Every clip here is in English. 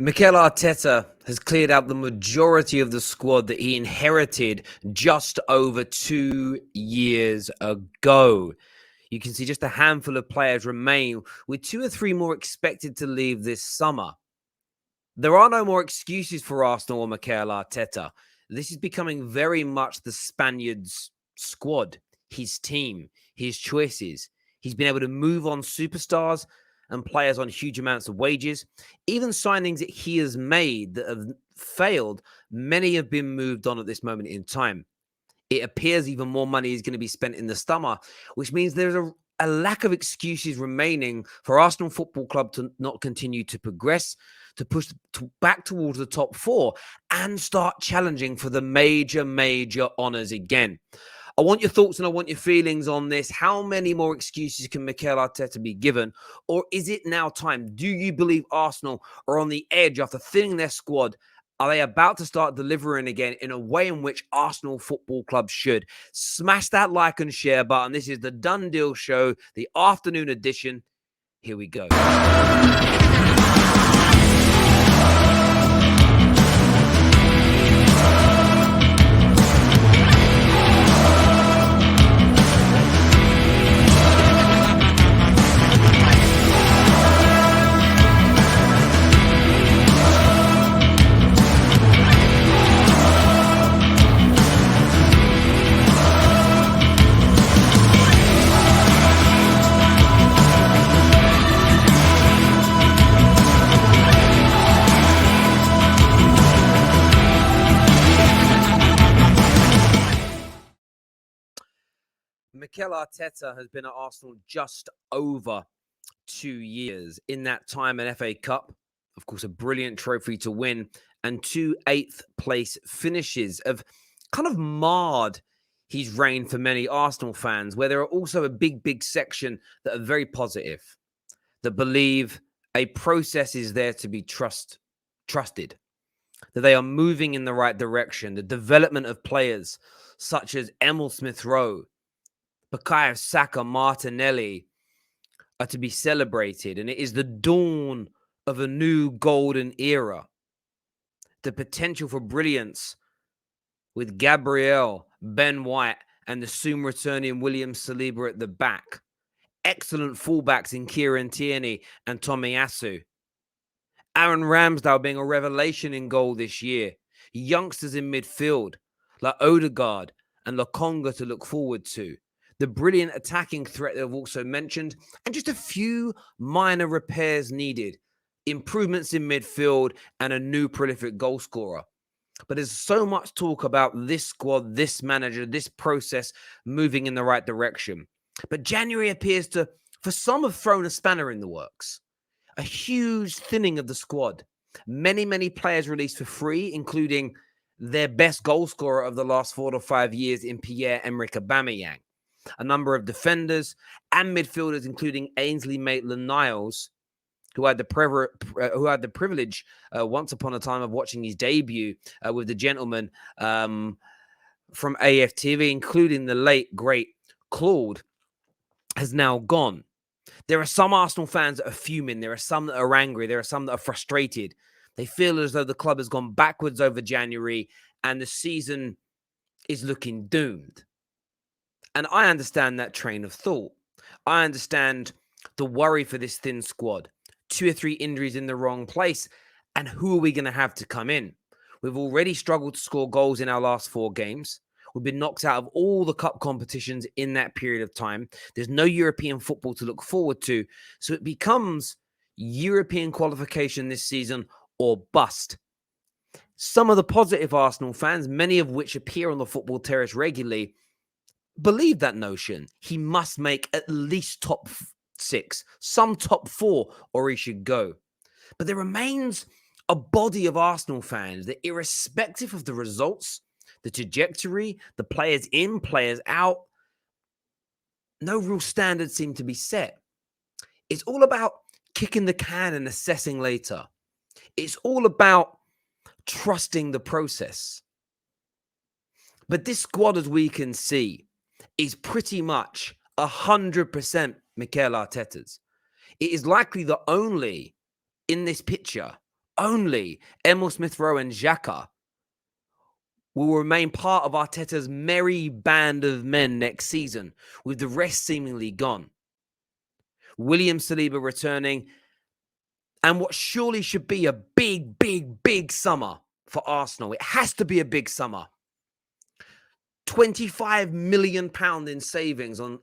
Mikel Arteta has cleared out the majority of the squad that he inherited just over 2 years ago. You can see just a handful of players remain, with 2 or 3 more expected to leave this summer. There are no more excuses for Arsenal or Mikel Arteta. This is becoming very much the Spaniard's squad, his team, his choices. He's been able to move on superstars and players on huge amounts of wages. Even signings that he has made that have failed, many have been moved on at this moment in time. It appears even more money is going to be spent in the summer, which means there's a lack of excuses remaining for Arsenal Football Club to not continue to progress, to push back towards the top 4 and start challenging for the major honours again. I want your thoughts and I want your feelings on this. How many more excuses can Mikel Arteta be given? Or is it now time? Do you believe Arsenal are on the edge after thinning their squad? Are they about to start delivering again in a way in which Arsenal Football Club should? Smash that like and share button. This is the Done Deal Show, the afternoon edition. Here we go. Mikel Arteta has been at Arsenal just over 2 years. In that time, an FA Cup, of course, a brilliant trophy to win, and 2 8th place finishes have kind of marred his reign for many Arsenal fans, where there are also a big section that are very positive, that believe a process is there to be trusted, that they are moving in the right direction. The development of players such as Emil Smith-Rowe, Bukayo Saka, Martinelli are to be celebrated, and it is the dawn of a new golden era. The potential for brilliance with Gabriel, Ben White, and the soon returning William Saliba at the back. Excellent fullbacks in Kieran Tierney and Tomiyasu. Aaron Ramsdale being a revelation in goal this year. Youngsters in midfield like Odegaard and Lokonga to look forward to. The brilliant attacking threat that I've also mentioned, and just a few minor repairs needed. Improvements in midfield and a new prolific goal scorer. But there's so much talk about this squad, this manager, this process moving in the right direction. But January appears to, for some, have thrown a spanner in the works. A huge thinning of the squad. Many players released for free, including their best goal scorer of the last 4 to 5 years in Pierre-Emerick Aubameyang. A number of defenders and midfielders, including Ainsley Maitland-Niles, who had the privilege once upon a time of watching his debut with the gentleman from aftv, including the late, great Claude, has now gone. There are some Arsenal fans that are fuming. There are some that are angry. There are some that are frustrated. They feel as though the club has gone backwards over January and the season is looking doomed. And I understand that train of thought. I understand the worry for this thin squad. 2 or 3 injuries in the wrong place. And who are we going to have to come in? We've already struggled to score goals in our last 4 games. We've been knocked out of all the cup competitions in that period of time. There's no European football to look forward to. So it becomes European qualification this season or bust. Some of the positive Arsenal fans, many of which appear on the football terrace regularly, believe that notion. He must make at least top 6, some top 4, or he should go. But there remains a body of Arsenal fans that, irrespective of the results, the trajectory, the players in, players out, no real standards seem to be set. It's all about kicking the can and assessing later. It's all about trusting the process. But this squad, as we can see, is pretty much 100% Mikel Arteta's. It is likely the only, in this picture, only Emil Smith-Rowe and Xhaka will remain part of Arteta's merry band of men next season, with the rest seemingly gone. William Saliba returning, and what surely should be a big summer for Arsenal. It has to be a big summer. £25 million in savings on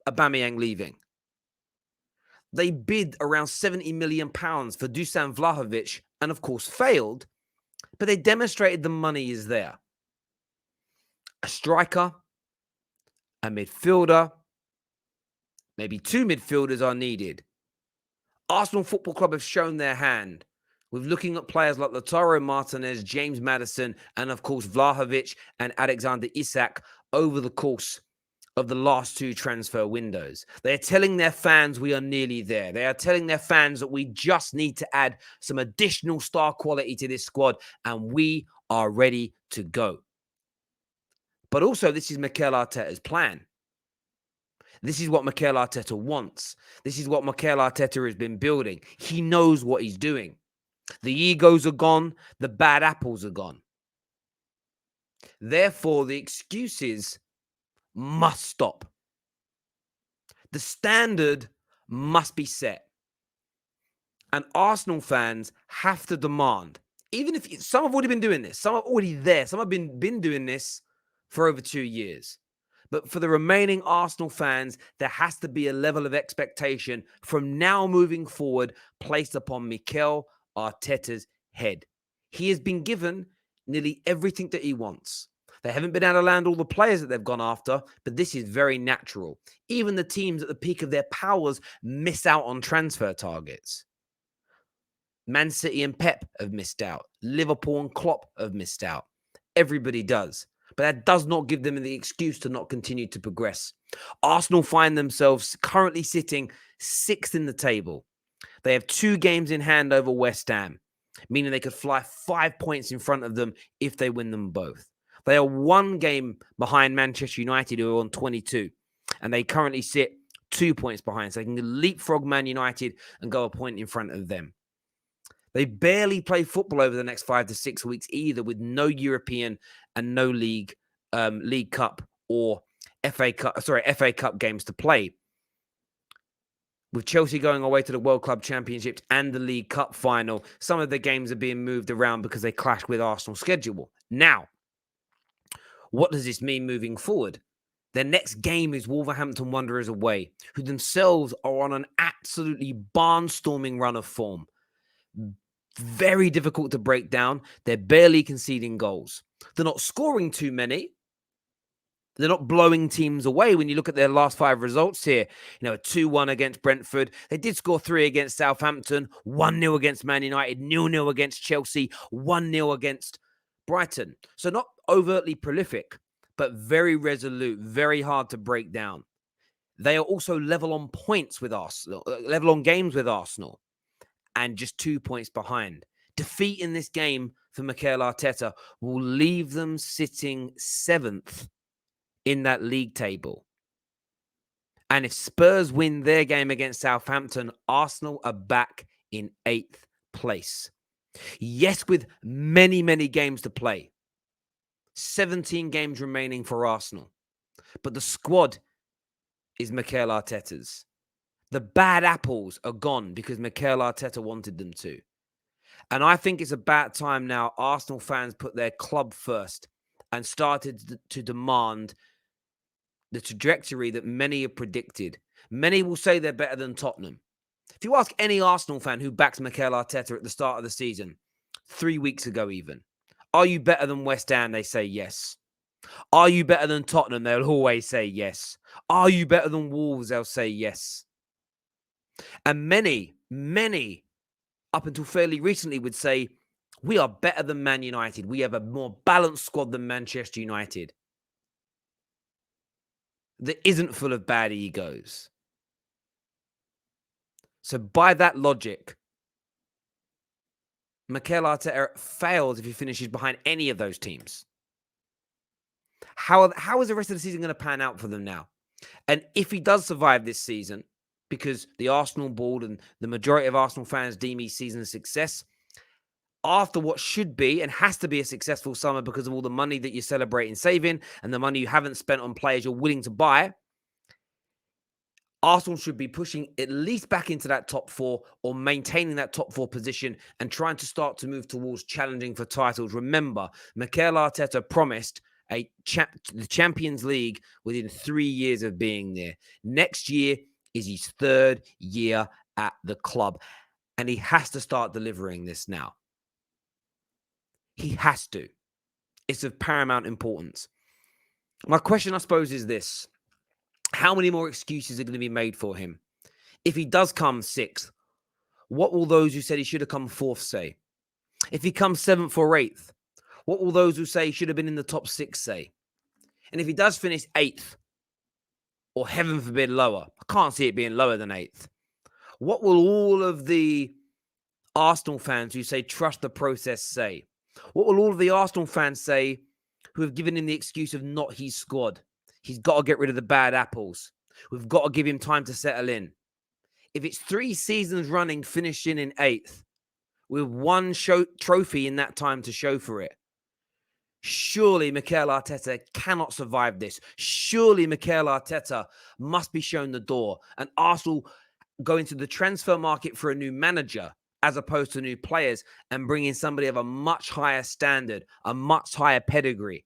Aubameyang leaving. They bid around £70 million for Dusan Vlahovic and, of course, failed, but they demonstrated the money is there. A striker, a midfielder, maybe two midfielders are needed. Arsenal Football Club have shown their hand with looking at players like Lautaro Martinez, James Maddison, and, of course, Vlahovic and Alexander Isak over the course of the last two transfer windows. They are telling their fans we are nearly there. They are telling their fans that we just need to add some additional star quality to this squad, and we are ready to go. But also, this is Mikel Arteta's plan. This is what Mikel Arteta wants. This is what Mikel Arteta has been building. He knows what he's doing. The egos are gone. The bad apples are gone. Therefore, the excuses must stop. The standard must be set. And Arsenal fans have to demand, even if some have already been doing this, some are already there, some have been doing this for over 2 years. But for the remaining Arsenal fans, there has to be a level of expectation from now moving forward placed upon Mikel Arteta's head. He has been given nearly everything that he wants. They haven't been able to land all the players that they've gone after, but this is very natural. Even the teams at the peak of their powers miss out on transfer targets. Man City and Pep have missed out. Liverpool and Klopp have missed out. Everybody does. But that does not give them the excuse to not continue to progress. Arsenal find themselves currently sitting 6th in the table. They have 2 games in hand over West Ham, meaning they could fly 5 points in front of them if they win them both. They are 1 game behind Manchester United, who are on 22, and they currently sit 2 points behind. So they can leapfrog Man United and go a point in front of them. They barely play football over the next 5 to 6 weeks either, with no European and no League Cup or FA Cup games to play. With Chelsea going away to the World Club Championships and the League Cup final, some of the games are being moved around because they clash with Arsenal's schedule. Now, what does this mean moving forward? Their next game is Wolverhampton Wanderers away, who themselves are on an absolutely barnstorming run of form. Very difficult to break down. They're barely conceding goals. They're not scoring too many. They're not blowing teams away. When you look at their last 5 results here, a 2-1 against Brentford. They did score 3 against Southampton, 1-0 against Man United, 0-0 against Chelsea, 1-0 against Brighton. So not overtly prolific, but very resolute, very hard to break down. They are also level on points with Arsenal, level on games with Arsenal, and just 2 points behind. Defeat in this game for Mikel Arteta will leave them sitting 7th in that league table. And if Spurs win their game against Southampton, Arsenal are back in 8th place. Yes, with many games to play. 17 games remaining for Arsenal. But the squad is Mikel Arteta's. The bad apples are gone because Mikel Arteta wanted them to. And I think it's about time now Arsenal fans put their club first and started to demand the trajectory that many have predicted. Many will say they're better than Tottenham. If you ask any Arsenal fan who backs Mikel Arteta at the start of the season, 3 weeks ago even, are you better than West Ham? They say yes. Are you better than Tottenham? They'll always say yes. Are you better than Wolves? They'll say yes. And many, up until fairly recently, would say, we are better than Man United. We have a more balanced squad than Manchester United that isn't full of bad egos. So by that logic, Mikel Arteta fails if he finishes behind any of those teams. How is the rest of the season going to pan out for them now? And if he does survive this season, because the Arsenal board and the majority of Arsenal fans deem his season a success, after what should be and has to be a successful summer because of all the money that you're celebrating saving and the money you haven't spent on players you're willing to buy, Arsenal should be pushing at least back into that top four or maintaining that top four position and trying to start to move towards challenging for titles. Remember, Mikel Arteta promised the Champions League within 3 years of being there. Next year is his 3rd year at the club, and he has to start delivering this now. He has to. It's of paramount importance. My question, I suppose, is this. How many more excuses are going to be made for him? If he does come 6th, what will those who said he should have come 4th say? If he comes 7th or 8th, what will those who say he should have been in the top 6 say? And if he does finish 8th, or heaven forbid lower, I can't see it being lower than 8th, what will all of the Arsenal fans who say trust the process say? What will all of the Arsenal fans say who have given him the excuse of not his squad? He's got to get rid of the bad apples. We've got to give him time to settle in. If it's 3 seasons running, finishing in 8th, with 1 trophy in that time to show for it, surely Mikel Arteta cannot survive this. Surely Mikel Arteta must be shown the door. And Arsenal go into the transfer market for a new manager as opposed to new players and bring in somebody of a much higher standard, a much higher pedigree.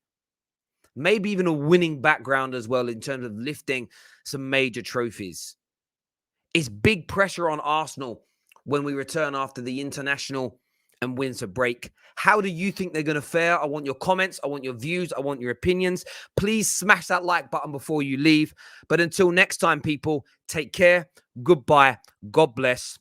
Maybe even a winning background as well in terms of lifting some major trophies. It's big pressure on Arsenal when we return after the international and winter break. How do you think they're going to fare? I want your comments. I want your views. I want your opinions. Please smash that like button before you leave. But until next time, people, take care. Goodbye. God bless.